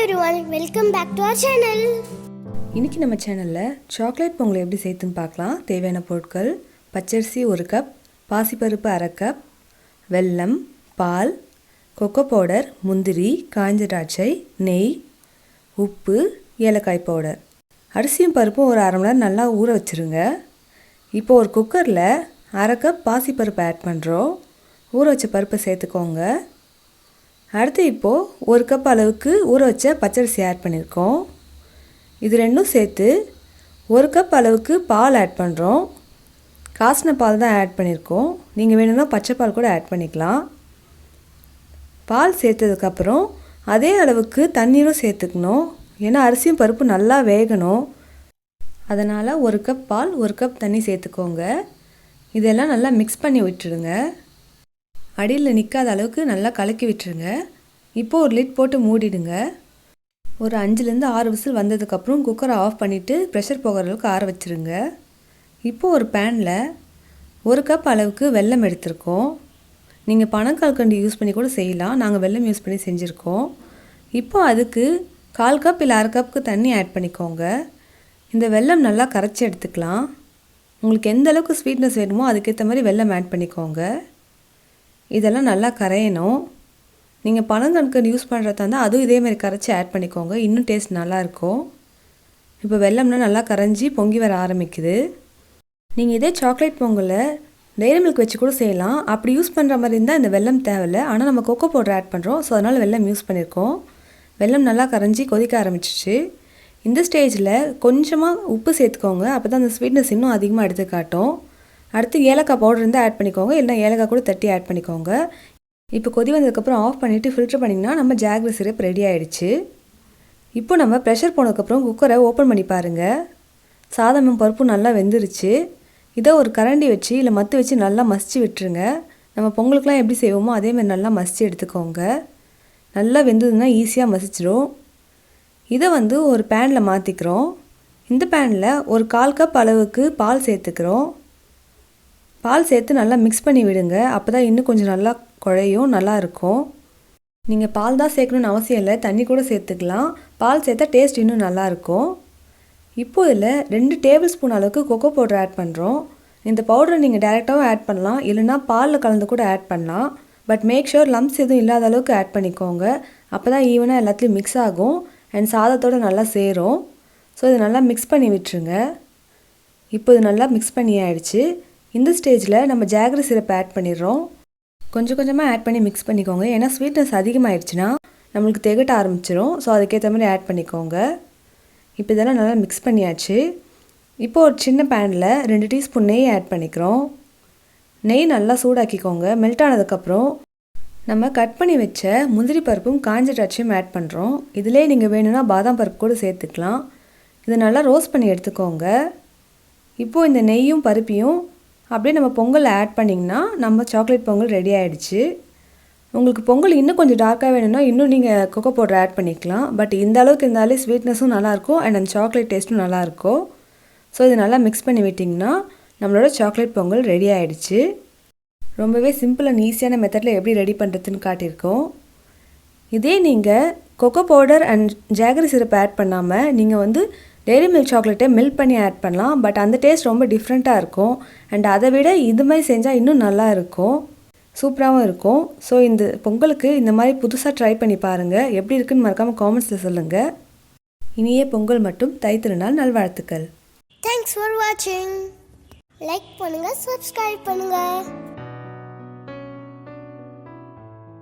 everyone, welcome back to our channel. இன்னைக்கு நம்ம சேனலில் சாக்லேட் பொங்கல் எப்படி செய்யுதுன்னு பார்க்கலாம். தேவையான பொருட்கள்: பச்சரிசி 1 கப், பாசிப்பருப்பு 1/2 கப், வெல்லம், பால், கொக்கோ பவுடர், முந்திரி, காய்ஞ்ச திராட்சை, நெய், உப்பு, ஏலக்காய் பவுடர். அரிசியும் பருப்பும் ஒரு 1/2 மணி நேரம் நல்லா ஊற வச்சுருங்க. இப்போ ஒரு குக்கரில் 1/2 கப் பாசிப்பருப்பு ஆட் பண்ணுறோம். ஊற வச்ச பருப்பை சேர்த்துக்கோங்க. அடுத்து இப்போது 1 கப் அளவுக்கு ஊற வச்ச பச்சரிசி ஆட் பண்ணியிருக்கோம். இது ரெண்டும் சேர்த்து 1 கப் அளவுக்கு பால் ஆட் பண்ணுறோம். காய்ச்சின பால் தான் ஆட் பண்ணியிருக்கோம். நீங்கள் வேணும்னா பச்சை பால் கூட ஆட் பண்ணிக்கலாம். பால் சேர்த்ததுக்கப்புறம் அதே அளவுக்கு தண்ணீரும் சேர்த்துக்கணும். ஏன்னா அரிசியும் பருப்பு நல்லா வேகணும். அதனால் 1 கப் பால் 1 கப் தண்ணி சேர்த்துக்கோங்க. இதெல்லாம் நல்லா மிக்ஸ் பண்ணி விட்டுடுங்க. அடியில் நிற்காத அளவுக்கு நல்லா கலக்கி விட்டுருங்க. இப்போது ஒரு லிட் போட்டு மூடிடுங்க. ஒரு 5லேருந்து 6 விசில் வந்ததுக்கப்புறம் குக்கரை ஆஃப் பண்ணிவிட்டு ப்ரெஷர் போகிற அளவுக்கு ஆற வச்சுருங்க. இப்போது ஒரு பேனில் 1 கப் அளவுக்கு வெல்லம் எடுத்திருக்கோம். நீங்கள் பனங்கல்கண்டு யூஸ் பண்ணி கூட செய்யலாம். நாங்கள் வெல்லம் யூஸ் பண்ணி செஞ்சுருக்கோம். இப்போது அதுக்கு 1/4 கப் இல்லை 1/2 கப்புக்கு தண்ணி ஆட் பண்ணிக்கோங்க. இந்த வெல்லம் நல்லா கரைச்சி எடுத்துக்கலாம். உங்களுக்கு எந்த அளவுக்கு ஸ்வீட்னஸ் வேணுமோ அதுக்கேற்ற மாதிரி வெல்லம் ஆட் பண்ணிக்கோங்க. இதெல்லாம் நல்லா கரையணும். நீங்கள் பனங்கற்கண்டு யூஸ் பண்ணுறதா இருந்தால் அதுவும் இதேமாதிரி கரைச்சி ஆட் பண்ணிக்கோங்க. இன்னும் டேஸ்ட் நல்லாயிருக்கும். இப்போ வெல்லம்னா நல்லா கரைஞ்சி பொங்கி வர ஆரம்பிக்குது. நீங்கள் இதே சாக்லேட் பொங்கலை டெய்ரி மில்க் வச்சு கூட செய்யலாம். அப்படி யூஸ் பண்ணுற மாதிரி இருந்தால் இந்த வெல்லம் தேவையில்லை. ஆனால் நம்ம கொக்கோ பவுடர் ஆட் பண்ணுறோம். ஸோ அதனால் வெல்லம் யூஸ் பண்ணியிருக்கோம். வெல்லம் நல்லா கரைஞ்சி கொதிக்க ஆரம்பிச்சிச்சு. இந்த ஸ்டேஜில் கொஞ்சமாக உப்பு சேர்த்துக்கோங்க. அப்போ தான் அந்த ஸ்வீட்னஸ் இன்னும் அதிகமாக எடுத்து காட்டும். அடுத்து ஏலக்காய் பவுடர் இருந்தால் ஆட் பண்ணிக்கோங்க. இல்லைனா ஏலக்காய் கூட தட்டி ஆட் பண்ணிக்கோங்க. இப்போ கொதி வந்ததுக்கப்புறம் ஆஃப் பண்ணிவிட்டு ஃபில்டர் பண்ணிங்கன்னா நம்ம ஜாகரி சிரப் ரெடி ஆகிடுச்சு. இப்போ நம்ம ப்ரெஷர் போனதுக்கப்புறம் குக்கரை ஓப்பன் பண்ணி பாருங்கள். சாதமும் பருப்பும் நல்லா வெந்துருச்சு. இதை ஒரு கரண்டி வச்சு இல்லை மத்து வச்சு நல்லா மசிச்சு விட்டுருங்க. நம்ம பொங்கலுக்குலாம் எப்படி செய்வோமோ அதேமாதிரி நல்லா மசிச்சு எடுத்துக்கோங்க. நல்லா வெந்ததுன்னா ஈஸியாக மசிச்சிடும். இதை ஒரு பேனில் மாற்றிக்கிறோம். இந்த பேனில் ஒரு 1/4 கப் அளவுக்கு பால் சேர்த்துக்கிறோம். பால் சேர்த்து நல்லா மிக்ஸ் பண்ணி விடுங்க. அப்போ தான் இன்னும் கொஞ்சம் நல்லா குழையும், நல்லாயிருக்கும். நீங்கள் பால் தான் சேர்க்கணுன்னு அவசியம் இல்லை, தண்ணி கூட சேர்த்துக்கலாம். பால் சேர்த்தா டேஸ்ட் இன்னும் நல்லாயிருக்கும். இப்போது இதில் 2 டேபிள் ஸ்பூன் அளவுக்கு கொக்கோ பவுடர் ஆட் பண்ணுறோம். இந்த பவுடரை நீங்கள் டேரெக்டாகவும் ஆட் பண்ணலாம், இல்லைனா பாலில் கலந்து கூட ஆட் பண்ணலாம். பட் மேக் ஷூர் லம்ப்ஸ் எதுவும் இல்லாத அளவுக்கு ஆட் பண்ணிக்கோங்க. அப்போ தான் ஈவனாக எல்லாத்துலேயும் மிக்ஸ் ஆகும் அண்ட் சாதத்தோடு நல்லா சேரும். ஸோ இது நல்லா மிக்ஸ் பண்ணி விட்டுருங்க. இப்போ இது நல்லா மிக்ஸ் பண்ணி ஆயிடுச்சு. இந்த ஸ்டேஜில் நம்ம ஜாகரி சிரப் ஆட் பண்ணிடுறோம். கொஞ்சம் கொஞ்சமாக ஆட் பண்ணி மிக்ஸ் பண்ணிக்கோங்க. ஏன்னா ஸ்வீட்னஸ் அதிகமாகிடுச்சுன்னா நம்மளுக்கு திகட்ட ஆரம்பிச்சிடும். ஸோ அதுக்கேற்ற மாதிரி ஆட் பண்ணிக்கோங்க. இப்போ இதெல்லாம் நல்லா மிக்ஸ் பண்ணியாச்சு. இப்போ ஒரு சின்ன பேனில் 2 டீஸ்பூன் நெய் ஆட் பண்ணிக்கிறோம். நெய் நல்லா சூடாக்கிக்கோங்க. மெல்ட் ஆனதுக்கப்புறம் நம்ம கட் பண்ணி வச்ச முந்திரி பருப்பும் காய்ஞ்ச திராட்சையும் ஆட் பண்ணுறோம். இதிலே நீங்கள் வேணும்னா பாதாம் பருப்பு கூட சேர்த்துக்கலாம். இதை நல்லா ரோஸ்ட் பண்ணி எடுத்துக்கோங்க. இப்போது இந்த நெய்யும் பருப்பையும் அப்படியே நம்ம பொங்கலில் ஆட் பண்ணிங்கன்னா நம்ம சாக்லேட் பொங்கல் ரெடி ஆகிடுச்சு. உங்களுக்கு பொங்கல் இன்னும் கொஞ்சம் டார்க்காக வேணும்னா இன்னும் நீங்கள் கொக்கோ பவுடர் ஆட் பண்ணிக்கலாம். பட் இந்த அளவுக்கு இருந்தாலே ஸ்வீட்னஸும் நல்லாயிருக்கும் அண்ட் அந்த சாக்லேட் டேஸ்ட்டும் நல்லாயிருக்கும். ஸோ இது நல்லா மிக்ஸ் பண்ணி விட்டிங்கன்னா நம்மளோட சாக்லேட் பொங்கல் ரெடி ஆகிடுச்சு. ரொம்பவே சிம்பிள் அண்ட் ஈஸியான மெத்தடில் எப்படி ரெடி பண்ணுறதுன்னு காட்டியிருக்கோம். இதே நீங்கள் cocoa powder and jaggery syrup add பண்ணாமல் நீங்கள் டெய்ரி மில்க் சாக்லேட்டை மெல்ட் பண்ணி ஆட் பண்ணலாம். பட் அந்த டேஸ்ட் ரொம்ப டிஃப்ரெண்ட்டாக இருக்கும். அண்ட் அதை விட இது மாதிரி செஞ்சால் இன்னும் நல்லா இருக்கும், சூப்பராகவும் இருக்கும். ஸோ இந்த பொங்கலுக்கு இந்த மாதிரி புதுசாக ட்ரை பண்ணி பாருங்கள். எப்படி இருக்குன்னு மறக்காமல் காமெண்ட்ஸில் சொல்லுங்கள். இனிய பொங்கல் மற்றும் தைத்திருநாள் நல்வாழ்த்துக்கள். Thanks for watching. லைக் பண்ணுங்கள், சப்ஸ்கிரைப் பண்ணுங்கள்.